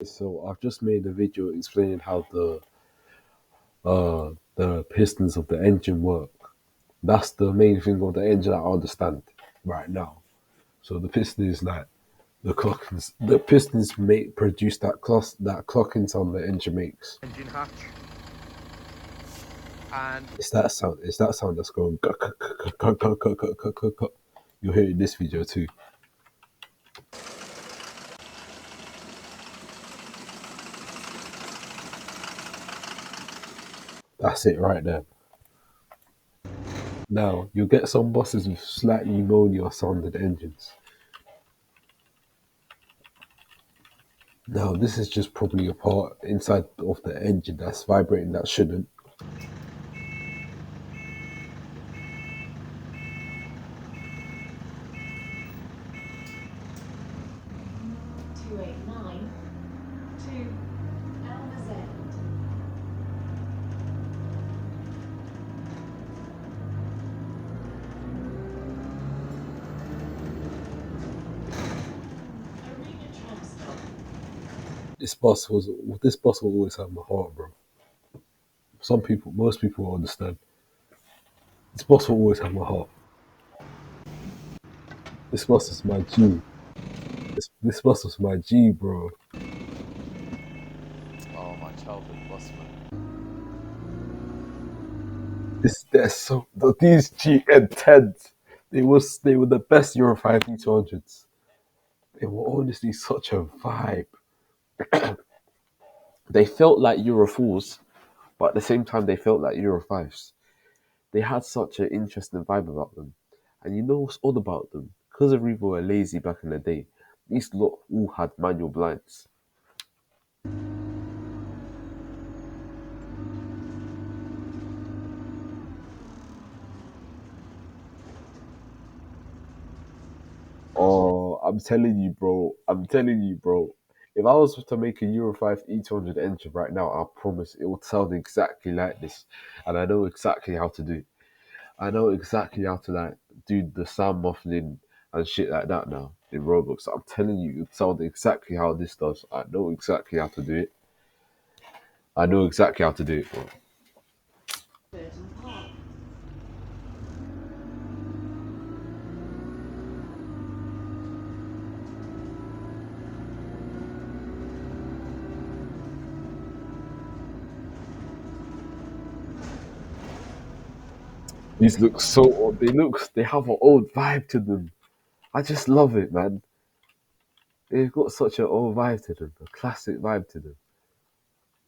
So I've just made a video explaining how the pistons of the engine work. That's the main thing of the engine I understand right now. So the piston is like the clockings. The pistons make produce that clocking sound the engine makes. engine hatch, and It's that sound. It's that sound that's going. You'll hear it in this video too. That's it right there. Now you'll get some buses with slightly moanier sounded engines. Now, this is just probably a part inside of the engine that's vibrating that shouldn't. 289 to Elmer's End. Arena tram stop. This bus will always have my heart, bro. Most people will understand. This bus will always have my heart. This bus is my G. This bus was my G, bro. oh, my childhood bus, man. These GN10s. They were the best Euro 5 E200s. They were honestly such a vibe. They felt like Euro 4s, but at the same time they felt like Euro 5s. They had such an interesting vibe about them. And you know what's odd about them? Because Aruba were lazy back in the day, these lot all had manual blinds. Oh, I'm telling you, bro. I'm telling you, bro. If I was to make a Euro 5 E200 engine right now, I promise it would sound exactly like this. And I know exactly how to do it. I know exactly how to like do the sound muffling and shit like that now in Roblox. I'm telling you, it sounds exactly how this does. I know exactly how to do it. I know exactly how to do it, bro. Burton Park. These look so old. They have an old vibe to them. I just love it, man. They've got such an old vibe to them, a classic vibe to them.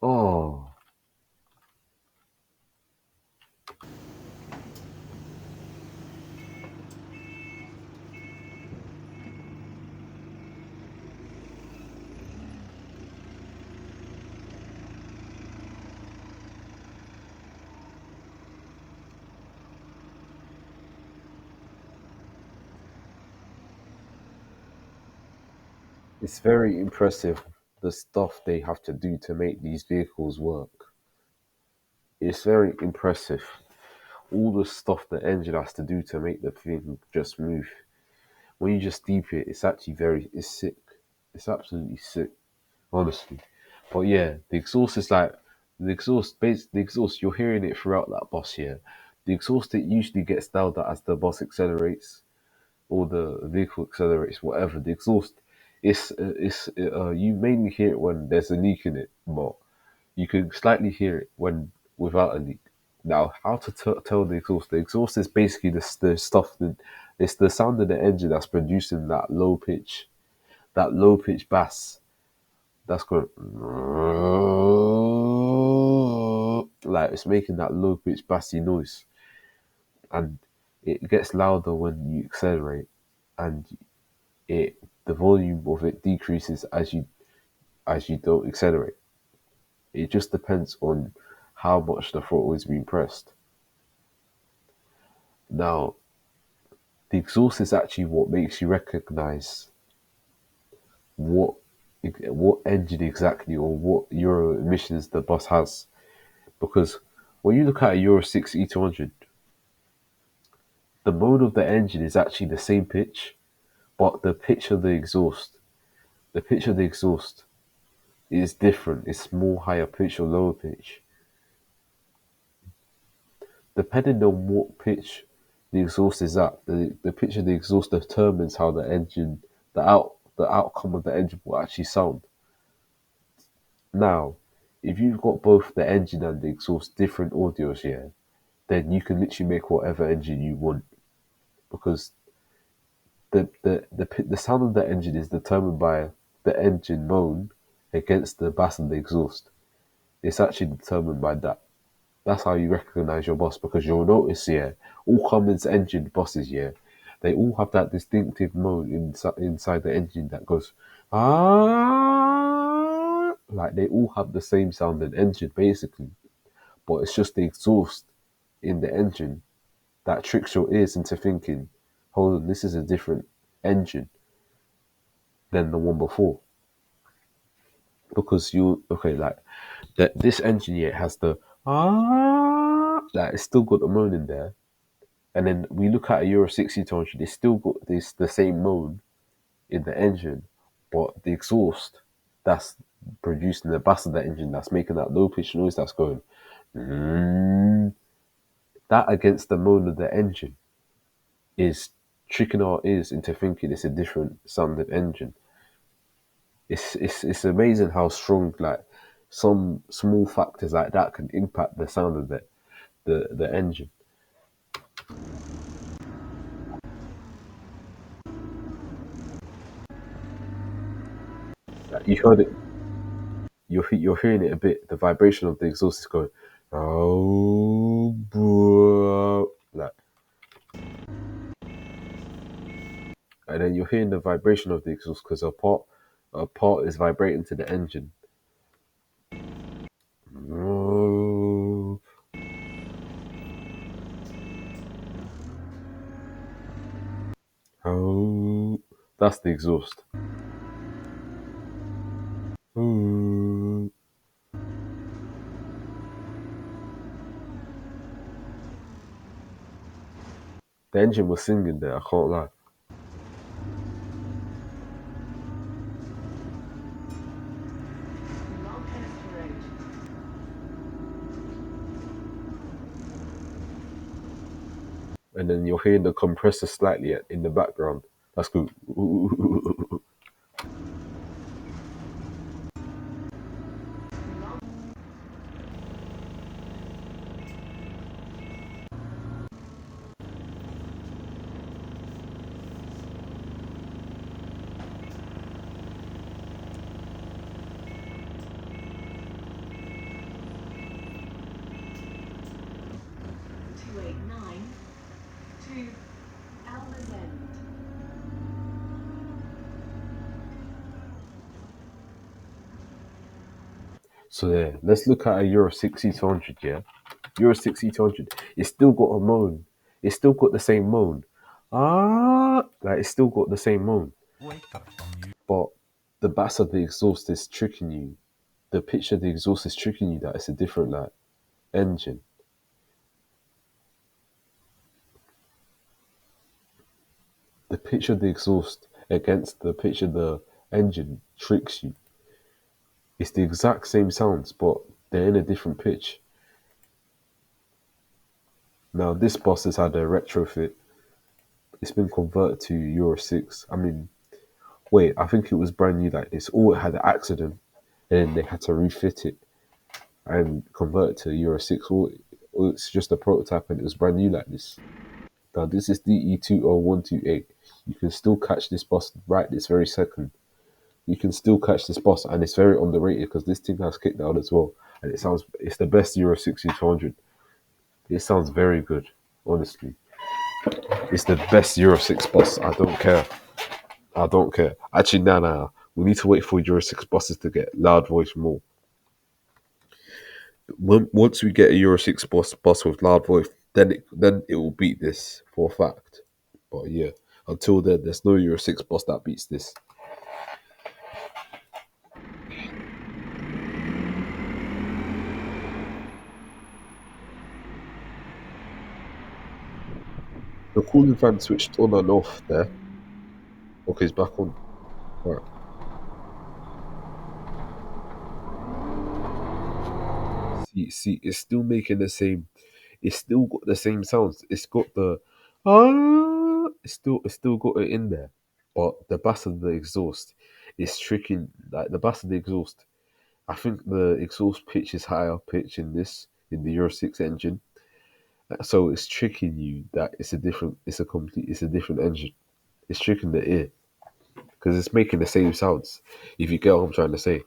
Oh, it's very impressive the stuff they have to do to make these vehicles work. It's very impressive. All the stuff the engine has to do to make the thing just move. When you just deep it, it's sick. It's absolutely sick, honestly. But yeah, the exhaust is like the exhaust. You're hearing it throughout that bus here. The exhaust it usually gets dialed out as the bus accelerates or the vehicle accelerates, whatever. The exhaust you mainly hear it when there's a leak in it, but you can slightly hear it when without a leak. Now, how to tell the exhaust? The exhaust is basically the stuff that it's the sound of the engine that's producing that low pitch bass that's going like it's making that low pitch bassy noise, and it gets louder when you accelerate, and it the volume of it decreases as you don't accelerate. It just depends on how much the throttle is being pressed. Now, the exhaust is actually what makes you recognize what what engine exactly or what Euro emissions the bus has. Because when you look at a Euro 6 E200, the mode of the engine is actually the same pitch, but the pitch of the exhaust is different. It's more higher pitch or lower pitch. Depending on what pitch the exhaust is at, the pitch of the exhaust determines how the engine, the outcome of the engine will actually sound. Now, if you've got both the engine and the exhaust different audios here, then you can literally make whatever engine you want because the sound of the engine is determined by the engine moan against the bass and the exhaust. It's actually determined by that. That's how you recognize your boss because you'll notice, yeah, all Cummins engine bosses, yeah, they all have that distinctive moan inside the engine that goes, ah, like they all have the same sounding engine basically, but it's just the exhaust in the engine that tricks your ears into thinking, hold on, this is a different engine than the one before. Because like that this engine here has the like it's still got the moan in there. And then we look at a Euro 60-200, it's still got this the same moan in the engine, but the exhaust that's producing the bass of the engine that's making that low pitch noise that's going that against the moan of the engine is tricking our ears into thinking it's a different sounding engine. It's amazing how strong like some small factors like that can impact the sound of the engine. Like, you heard it. You're hearing it a bit. The vibration of the exhaust is going, oh, bro, like, and then you're hearing the vibration of the exhaust because a part is vibrating to the engine. Oh, oh, that's the exhaust. Oh. The engine was singing there. I can't lie. Longcast Road. And then you're hearing the compressor slightly in the background. That's good. Long 289 to Alma's End. So there, let's look at a Euro 60-200, yeah? Euro 60-200, it's still got a moan. It's still got the same moan. Like it's still got the same moan. But the bass of the exhaust is tricking you. The pitch of the exhaust is tricking you that it's a different like engine. The pitch of the exhaust against the pitch of the engine tricks you. It's the exact same sounds, but they're in a different pitch. Now this bus has had a retrofit. It's been converted to Euro 6. I mean, wait, I think it was brand new like this. Or it had an accident and then they had to refit it and convert it to Euro 6. Or it's just a prototype and it was brand new like this. Now this is DE20128. You can still catch this bus right this very second. You can still catch this bus and it's very underrated because this thing has kicked out as well. And it's the best Euro 60-200. It sounds very good, honestly. It's the best Euro 6 bus. I don't care. I don't care. Actually, nah. We need to wait for Euro 6 buses to get loud voice more. Once we get a Euro 6 bus with loud voice, then it will beat this for a fact. But yeah, until then, there's no Euro 6 bus that beats this. The cooling fan switched on and off there. Okay, it's back on. Alright. see, it's still making the same. It's still got the same sounds. It's got the ah. It's still got it in there, but the bass of the exhaust is tricking. Like the bass of the exhaust, I think the exhaust pitch is higher pitch in this in the Euro 6 engine, so it's tricking you that it's a different engine. It's tricking the ear because it's making the same sounds. If you get what I'm trying to say.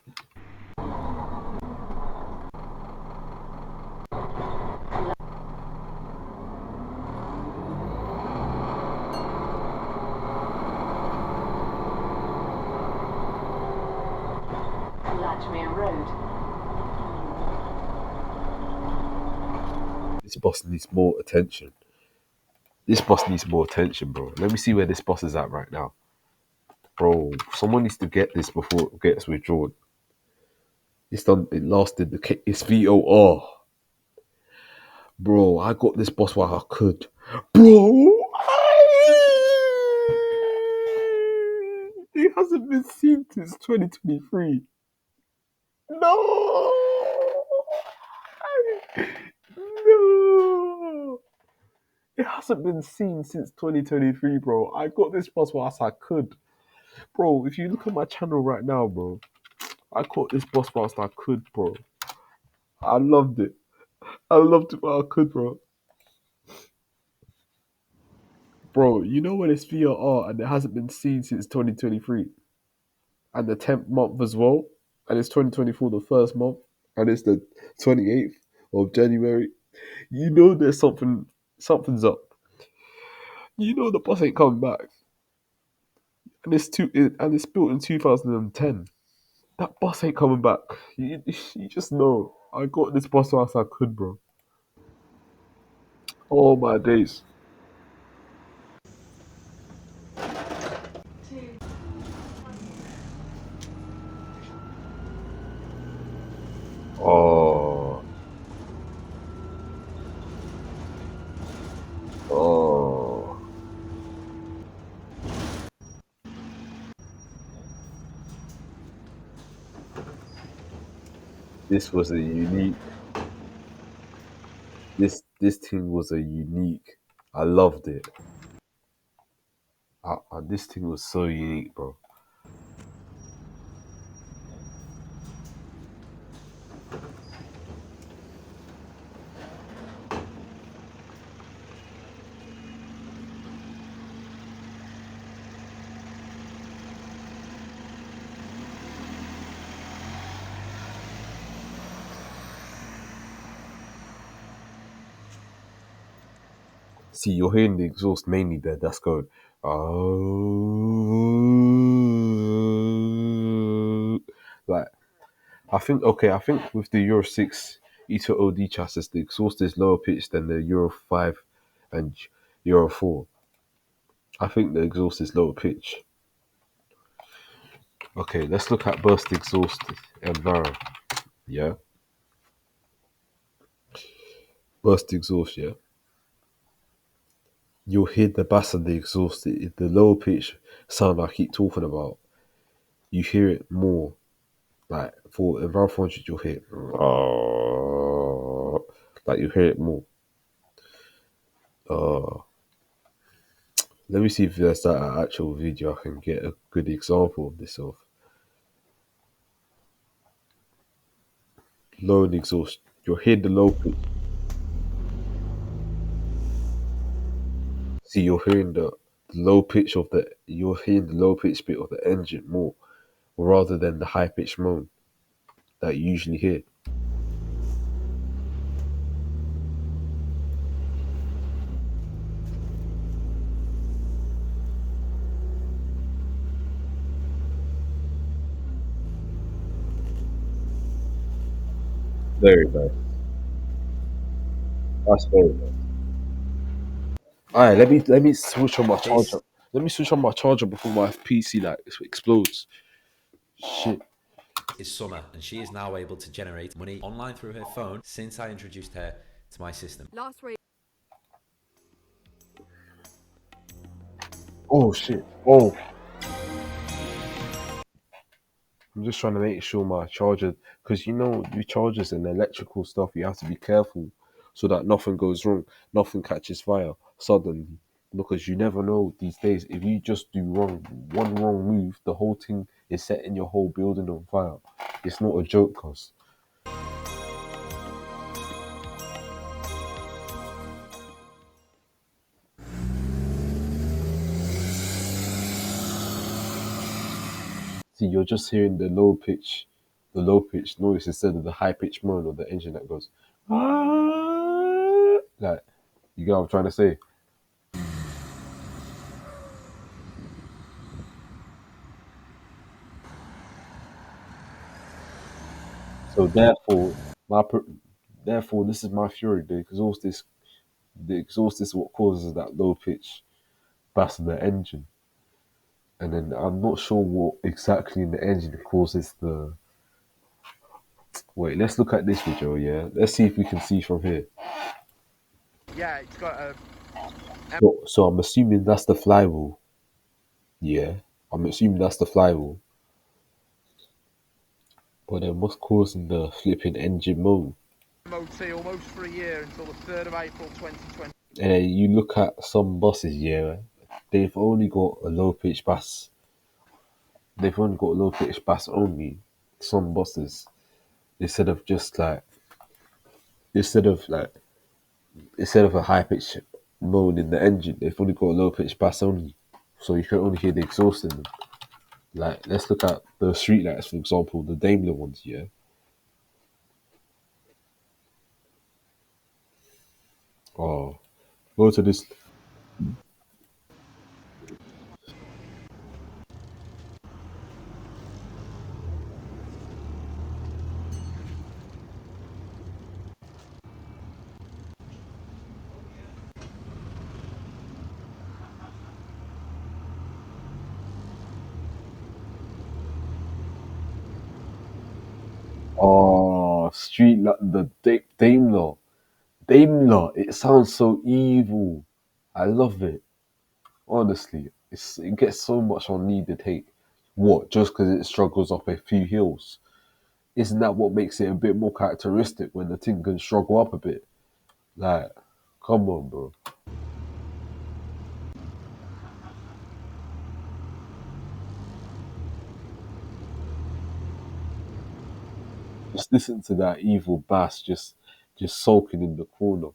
Latchmere Road. This boss needs more attention. This boss needs more attention, bro. Let me see where this boss is at right now. Bro, someone needs to get this before it gets withdrawn. It's done. It lasted. It's VOR. Bro, I got this boss while I could. Bro, it hasn't been seen since 2023. No! No! It hasn't been seen since 2023, bro. I got this boss whilst I could. Bro, if you look at my channel right now, bro, I caught this boss whilst I could, bro. I loved it. I loved it while I could, bro. Bro, you know when it's VRR and it hasn't been seen since 2023 and the 10th month as well, and it's 2024 the first month, and it's the 28th of January. You know there's something's up. You know the boss ain't coming back, and it's built in 2010. That boss ain't coming back. You just know. I got this boss whilst I could, bro. All my days. 2. Oh, oh. This was a unique. This thing was a unique. I loved it. This thing was so unique, bro. See, you're hearing the exhaust mainly there. That's going. Oh, like I think. Okay, I think with the Euro 6 E to OD chassis, the exhaust is lower pitched than the Euro 5 and Euro 4. I think the exhaust is lower pitch. Okay, let's look at burst exhaust environment. Yeah, burst exhaust. Yeah, you'll hear the bass of the exhaust, the lower pitch sound I keep talking about. You hear it more. Like for around 400, you'll hear like you hear it more. Uh, Let me see if there's that actual video I can get a good example of this of low and exhaust. You'll hear the low pitch. See, you're hearing the low pitch of the. You're hearing the low pitch bit of the engine more, rather than the high pitch moan that you usually hear. Very nice. That's very nice. All right, let me switch on my charger. This Let me switch on my charger before my PC like explodes. Shit. is Summer, and she is now able to generate money online through her phone since I introduced her to my system. Oh shit. Oh I'm just trying to make sure my charger, because you know, your chargers and electrical stuff, you have to be careful so that nothing goes wrong, nothing catches fire suddenly. Because you never know these days. If you just do one wrong move, the whole thing is setting your whole building on fire. It's not a joke, cause see, you're just hearing the low pitch noise instead of the high pitch moan of the engine that goes, ah, like, you get what I'm trying to say. So my pr- therefore, this is my theory. The exhaust is what causes that low pitch bass in the engine, and then I'm not sure what exactly in the engine causes the. Wait, let's look at this video. Yeah, let's see if we can see from here. Yeah, it's got a. So I'm assuming that's the flywheel. Yeah, I'm assuming that's the flywheel. But then what's causing the flipping engine moan? MOT almost for a year until the 3rd of April 2020. And then you look at some buses, yeah, they've only got a low pitch bass. They've only got low pitch bass only. Some buses, instead of just like instead of like instead of a high pitch moan in the engine, they've only got a low pitch bass only. So you can only hear the exhaust in them. Like let's look at the street lights, for example, the Daimler ones, yeah. Oh, go to this. Oh, street light, the Daimler. Daimler, it sounds so evil. I love it. Honestly, it gets so much unneeded hate. What? Just because it struggles up a few hills? Isn't that what makes it a bit more characteristic when the thing can struggle up a bit? Like, come on, bro. Just listen to that evil bass just sulking in the corner.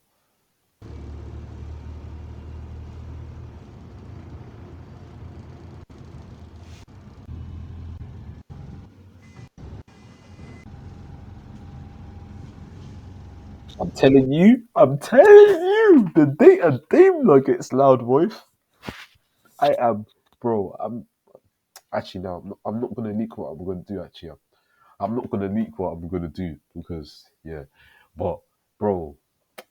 I'm telling you, the day a Daimler gets loud voice, I am, bro. I'm actually now. I'm not gonna leak what I'm gonna do. Actually, I'm not gonna leak what I'm gonna do because yeah, but bro,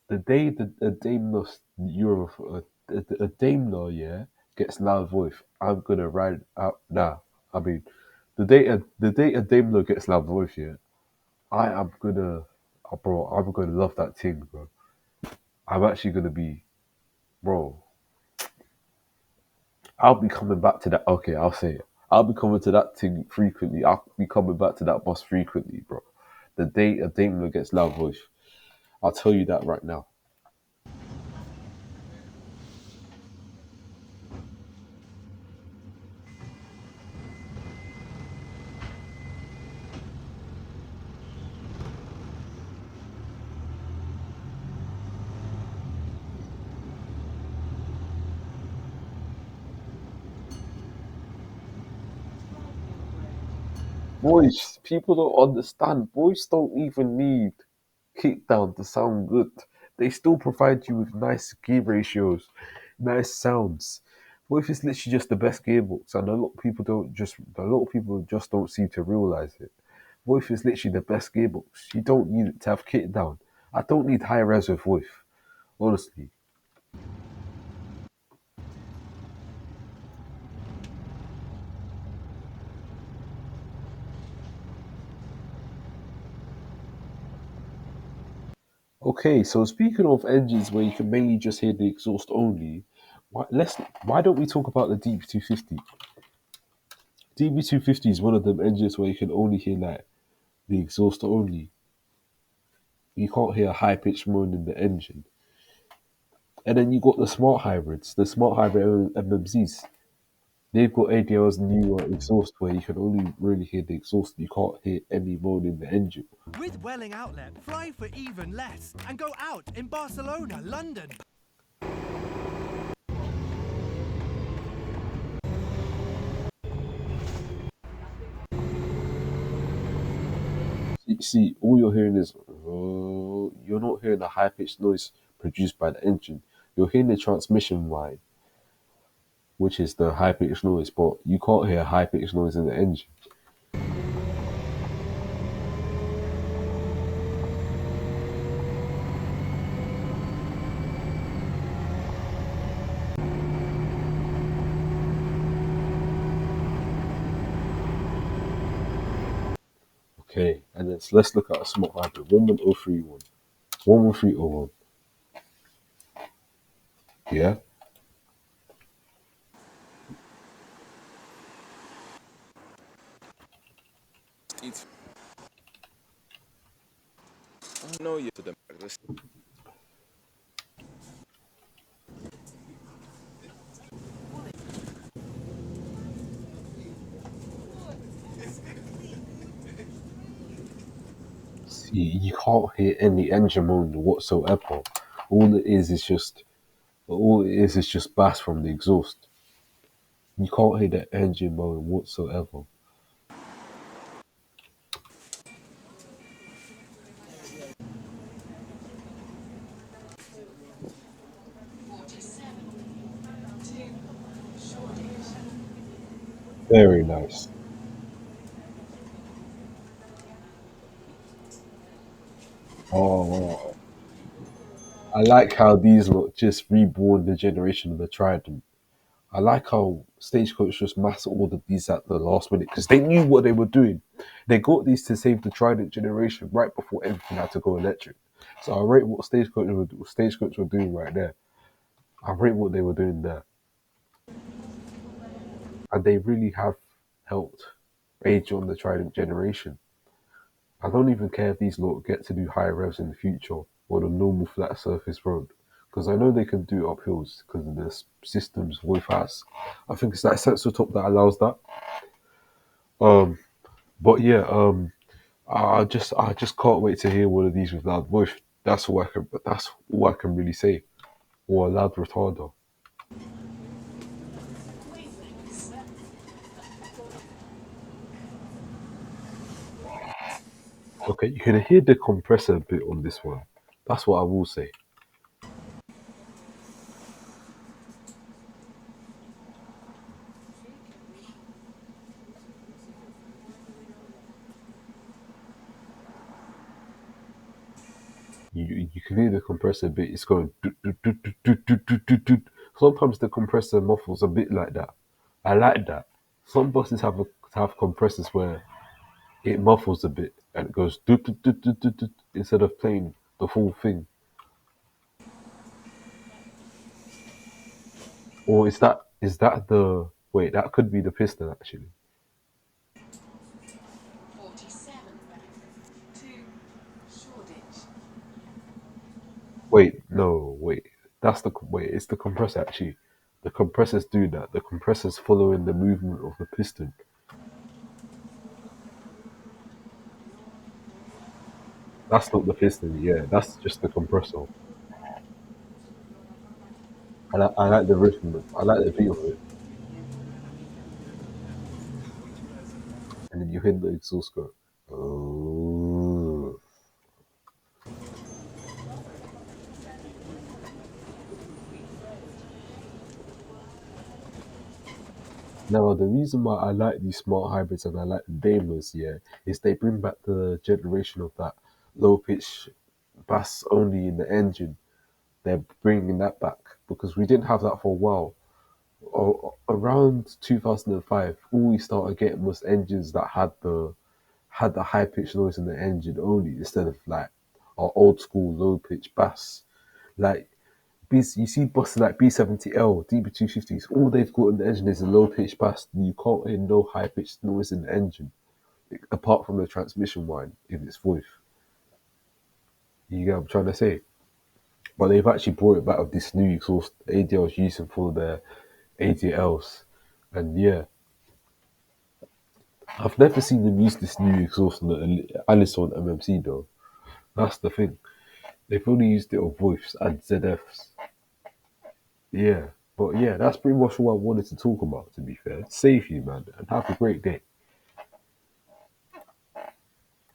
the day a Daimler Euro a Daimler yeah gets loud voice, I'm gonna ride out. Nah, I mean, the day a Daimler gets loud voice, yeah, I am gonna, bro, I'm gonna love that thing, bro. I'm actually gonna be, bro. I'll be coming back to that. Okay, I'll say it. I'll be coming to that thing frequently. I'll be coming back to that bus frequently, bro. The day a Daimler gets loud voice, I'll tell you that right now. Boys, people don't understand. Boys don't even need kick down to sound good. They still provide you with nice gear ratios, nice sounds. What if it's literally just the best gearbox and a lot of people just don't seem to realize it. What if it's literally the best gearbox? You don't need it to have kit down. I don't need high res with voice, honestly. Okay, so speaking of engines where you can mainly just hear the exhaust only, why don't we talk about the Deep 250? DB250 is one of them engines where you can only hear like the exhaust only. You can't hear a high pitched moan in the engine. And then you got the smart hybrids, the smart hybrid MMZs. They've got ADL's newer exhaust where you can only really hear the exhaust. You can't hear any moan in the engine. With Welling Outlet, fly for even less and go out in Barcelona, London. You see, all you're hearing is you're not hearing the high pitched noise produced by the engine. You're hearing the transmission whine, which is the high pitched noise, but you can't hear high pitched noise in the engine. Okay, and let's look at a smart hybrid 11031. 11301. Yeah? It's I know you to them. See, you can't hear any engine moan whatsoever. All it is just bass from the exhaust. You can't hear the engine moan whatsoever. Very nice. Oh, wow. I like how these look just reborn the generation of the Trident. I like how Stagecoach just mass ordered these at the last minute because they knew what they were doing. They got these to save the Trident generation right before everything had to go electric. So I rate what Stagecoach were doing right there. I rate what they were doing there, and they really have helped age on the Trident generation. I don't even care if these lot get to do high revs in the future on a normal flat surface road. Because I know they can do uphills because of the systems Wolf has. I think it's that sensor top that allows that. Um, but yeah, I just can't wait to hear one of these with loud voice. That's all I can really say. Or a loud retarder. Okay, you can hear the compressor a bit on this one. That's what I will say. You can hear the compressor a bit. It's going. Doot, doot, doot, doot, doot, doot, doot, doot, doot. Sometimes the compressor muffles a bit like that. I like that. Some buses have compressors where it muffles a bit and it goes doot, doot, doot, doot, doot, doot, instead of playing the full thing. Or is that the wait? That could be the piston actually. 47 to Shoreditch. Wait, no, wait. It's the compressor actually. The compressors do that. The compressors following the movement of the piston. That's not the piston. Yeah, that's just the compressor. I like the rhythm. I like the beat of it. And then you hit the exhaust go. Oh. Now the reason why I like these smart hybrids and I like the Daimlers, yeah, is they bring back the generation of that low pitch bass only in the engine. They're bringing that back because we didn't have that for a while. Around 2005, all we started getting was engines that had the high pitched noise in the engine only instead of like our old school low pitch bass. Like You see buses like B70L, DB250s, all they've got in the engine is a low pitch bass. You can't hear no high pitched noise in the engine, apart from the transmission whine if it's voice. You get what I'm trying to say? But they've actually brought it back with this new exhaust ADL's using for their ADLs. And yeah, I've never seen them use this new exhaust on the Allison MMC though. That's the thing. They've only used it on voice and ZFs. Yeah. But yeah, that's pretty much all I wanted to talk about, to be fair. Save you, man, and have a great day.